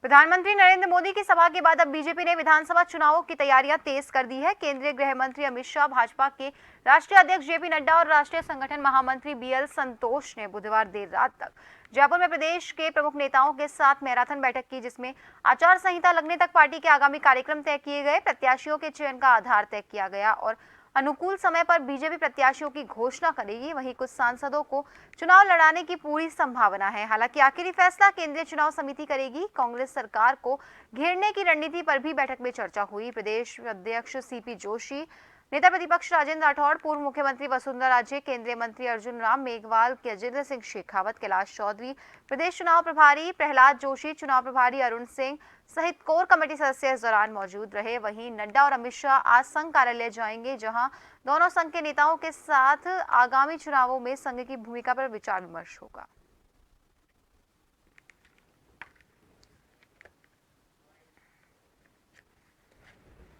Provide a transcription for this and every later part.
प्रधानमंत्री नरेंद्र मोदी की सभा के बाद अब बीजेपी ने विधानसभा चुनावों की तैयारियां तेज कर दी है। केंद्रीय गृह मंत्री अमित शाह, भाजपा के राष्ट्रीय अध्यक्ष जेपी नड्डा और राष्ट्रीय संगठन महामंत्री बीएल संतोष ने बुधवार देर रात तक जयपुर में प्रदेश के प्रमुख नेताओं के साथ मैराथन बैठक की, जिसमें आचार संहिता लगने तक पार्टी के आगामी कार्यक्रम तय किए गए, प्रत्याशियों के चयन का आधार तय किया गया और अनुकूल समय पर बीजेपी प्रत्याशियों की घोषणा करेगी। वहीं कुछ सांसदों को चुनाव लड़ाने की पूरी संभावना है। हालांकि आखिरी फैसला केंद्रीय चुनाव समिति करेगी। कांग्रेस सरकार को घेरने की रणनीति पर भी बैठक में चर्चा हुई। प्रदेश अध्यक्ष सीपी जोशी, नेता प्रतिपक्ष राजेंद्र राठौड़, पूर्व मुख्यमंत्री वसुंधरा राजे, केंद्रीय मंत्री अर्जुन राम मेघवाल, गजेंद्र सिंह शेखावत, कैलाश चौधरी, प्रदेश चुनाव प्रभारी प्रहलाद जोशी, चुनाव प्रभारी अरुण सिंह सहित कोर कमेटी सदस्य इस दौरान मौजूद रहे। वहीं नड्डा और अमित शाह आज संघ कार्यालय जाएंगे, जहां दोनों संघ के नेताओं के साथ आगामी चुनावों में संघ की भूमिका पर विचार विमर्श होगा।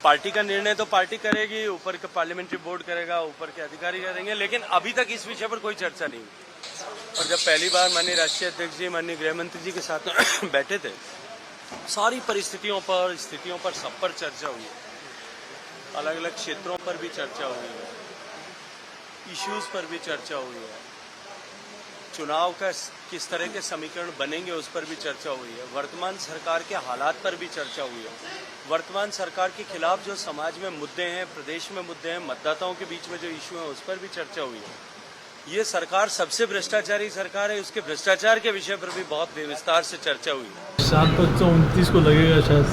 पार्टी का निर्णय तो पार्टी करेगी, ऊपर के पार्लियामेंट्री बोर्ड करेगा, ऊपर के अधिकारी करेंगे, लेकिन अभी तक इस विषय पर कोई चर्चा नहीं हुई। और जब पहली बार माननीय राष्ट्रीय अध्यक्ष जी, माननीय गृह मंत्री जी के साथ बैठे थे, सारी परिस्थितियों पर, स्थितियों पर, सब पर चर्चा हुई है। अलग अलग क्षेत्रों पर भी चर्चा हुई है, इश्यूज पर भी चर्चा हुई है, चुनाव का किस तरह के समीकरण बनेंगे उस पर भी चर्चा हुई है, वर्तमान सरकार के हालात पर भी चर्चा हुई है, वर्तमान सरकार के खिलाफ जो समाज में मुद्दे हैं, प्रदेश में मुद्दे हैं, मतदाताओं के बीच में जो इश्यू है उस पर भी चर्चा हुई है। ये सरकार सबसे भ्रष्टाचारी सरकार है, उसके भ्रष्टाचार के विषय पर भी बहुत विस्तार से चर्चा हुई है। 7/29 को लगेगा शायद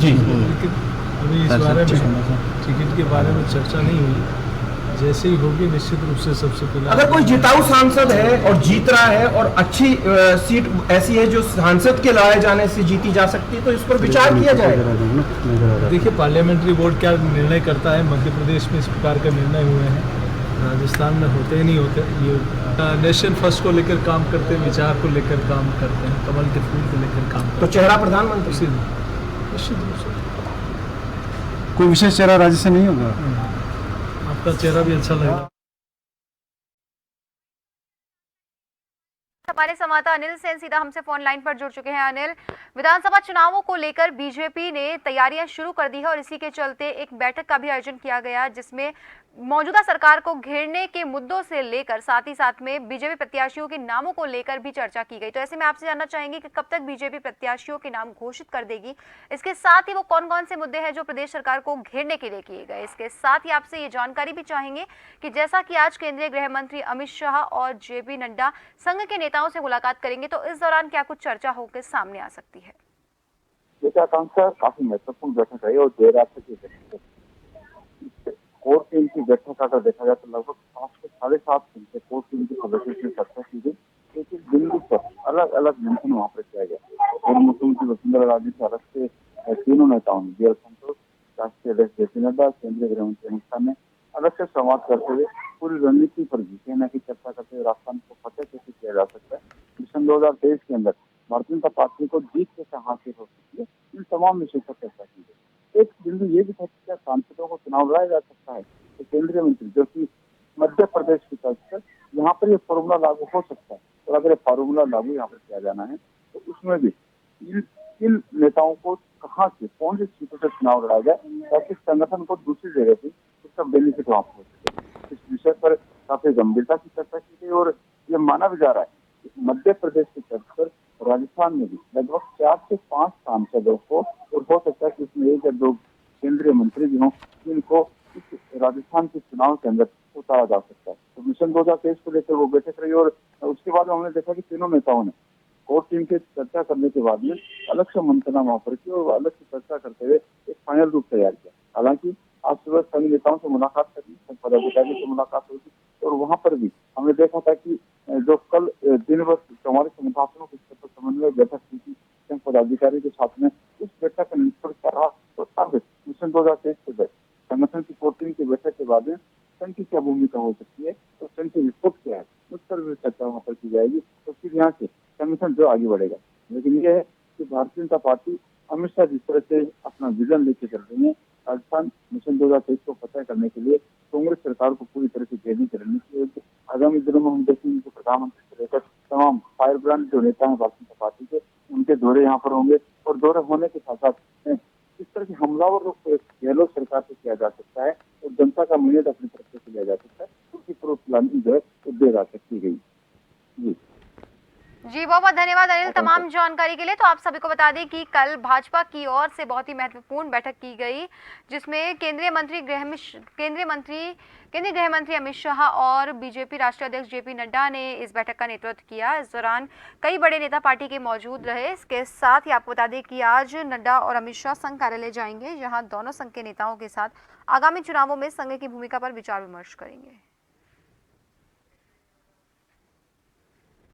जी, लेकिन अभी इस बारे में टिकट के बारे में चर्चा नहीं हुई। जैसे ही होगी निश्चित रूप से सबसे पहले, अगर कोई जिताऊ सांसद है और जीत रहा है और अच्छी सीट ऐसी है जो सांसद के लाए जाने से जीती जा सकती है, तो इस पर विचार किया जाएगा। देखिए पार्लियामेंट्री बोर्ड क्या निर्णय करता है। मध्य प्रदेश में इस प्रकार के निर्णय हुए हैं, राजस्थान में होते ही नहीं होते। ये नेशन फर्स्ट को लेकर काम करते हैं, विचार को लेकर काम करते हैं, कमल के फूल को लेकर काम करते हैं। तो चेहरा प्रधानमंत्री निश्चित रूप से कोई विशेष चेहरा राज्य से नहीं होगा, आपका चेहरा भी अच्छा लगेगा। हमारे संवाददाता अनिल सेन सीधा हमसे फोन लाइन पर जुड़ चुके हैं। अनिल, विधानसभा चुनावों को लेकर बीजेपी ने तैयारियां शुरू कर दी है और इसी के चलते एक बैठक का भी आयोजन किया गया, जिसमें मौजूदा सरकार को घेरने के मुद्दों से लेकर साथ ही साथ में बीजेपी प्रत्याशियों के नामों को लेकर भी चर्चा की गई। तो ऐसे में आपसे जानना चाहेंगे कि कब तक बीजेपी प्रत्याशियों के नाम घोषित कर देगी, इसके साथ ही वो कौन कौन से मुद्दे हैं जो प्रदेश सरकार को घेरने के लिए किए गए। इसके साथ ही आपसे ये जानकारी भी चाहेंगे कि जैसा कि आज केंद्रीय गृह मंत्री अमित शाह और जेपी नड्डा संघ के नेताओं से मुलाकात करेंगे, तो इस दौरान क्या कुछ चर्चा होकर सामने आ सकती है। काफी महत्वपूर्ण बैठक है और देर रात तक कोर टीम की बैठक अगर देखा जाए तो लगभग 7 से 7.5 घंटे कोर टीम के सदस्यों से चर्चा की गई। एक एक बिंदु पर अलग अलग मंथन वहाँ पर किया गया। पूर्व मुख्यमंत्री वसुंधरा राजे से अलग से तीनों नेताओं ने, बीएल संतोष, राष्ट्रीय अध्यक्ष जेपी नड्डा, केंद्रीय गृह मंत्री अमित शाह ने अलग से संवाद करते हुए पूरी रणनीति पर भी कहना की चर्चा करते हुए राजस्थान को फतेह कैसे किया जा सकता है, मिशन 2023 के अंदर भारतीय जनता पार्टी को जीत कैसे हासिल हो सकती है, इन तमाम विषयों पर चर्चा की गई। एक बिंदु ये भी था कि क्या सांसदों को चुनाव लड़ाया जा सकता है, तो केंद्रीय मंत्री जो कि मध्य प्रदेश की तरफ से यहाँ पर ये फॉर्मूला लागू हो सकता है, और अगर ये फॉर्मूला लागू यहाँ पर किया जाना है तो उसमें भी इन नेताओं को कहाँ से, कौन सी सीटों से चुनाव लड़ाया जाए ताकि संगठन को दूसरी जगह से उसका बेनिफिट वहाँ हो सके। इस विषय पर काफी गंभीरता की चर्चा की गई और ये माना भी जा रहा है कि मध्य प्रदेश की तर्ज पर राजस्थान में भी लगभग 4 से 5 सांसदों को, और हो सकता है कि इसमें 1 या 2 केंद्रीय मंत्री भी हों, जिनको इस राजस्थान के चुनाव के अंदर उतारा जा सकता है। तो मिशन 2023 को लेकर वो बैठक रही और उसके बाद हमने देखा कि तीनों नेताओं ने कोर टीम के चर्चा करने के बाद में अलग से मंत्रणा वहां पर की और अलग से चर्चा करते हुए एक फाइनल रूप तैयार किया। हालांकि आज सुबह संघ नेताओं से मुलाकात करनी, संघ पदाधिकारी से मुलाकात हुई थी और वहां पर भी हमने देखा था कि जो कल दिन भर हमारे संगठनों के स्तर पर समन्वय बैठक हुई थी संघ पदाधिकारी के साथ में, उस बैठक का निष्कर्ष क्या रहा तो अब मिशन 2023 के बाद संगठन की कोर टीम की बैठक के बाद संघ की क्या भूमिका हो सकती है, तो संघ की रिपोर्ट क्या है, उस पर भी चर्चा वहाँ पर की जाएगी। तो फिर यहाँ से संगठन जो आगे बढ़ेगा। लेकिन ये है कि भारतीय जनता पार्टी अमित शाह जिस तरह से अपना विजन लेके चल रही है, राजस्थान मिशन 2023 को फतह करने के लिए कांग्रेस सरकार को पूरी तरह से घेरने की रणनीति आगामी दिनों में हम देखेंगे कि प्रधानमंत्री से लेकर तमाम फायर ब्रांड जो नेता हैं भारतीय जनता पार्टी के, उनके दौरे यहाँ पर होंगे और दौरे होने के साथ साथ इस तरह के हमलावर रुख गहलोत सरकार से किया जा सकता है और जनता का मिनट अपनी तरफ से लिया जा सकता है, उनकी प्रोत्साहन जो है वो देर आ सकती गई। जी जी, बहुत बहुत धन्यवाद अनिल तमाम जानकारी के लिए। तो आप सभी को बता दें कि कल भाजपा की ओर से बहुत ही महत्वपूर्ण बैठक की गई, जिसमें केंद्रीय गृह मंत्री अमित शाह और बीजेपी राष्ट्रीय अध्यक्ष जेपी नड्डा ने इस बैठक का नेतृत्व किया। इस दौरान कई बड़े नेता पार्टी के मौजूद रहे। इसके साथ ही आपको बता दें कि आज नड्डा और अमित शाह संघ कार्यालय जाएंगे, जहां दोनों संघ के नेताओं के साथ आगामी चुनावों में संघ की भूमिका पर विचार विमर्श करेंगे।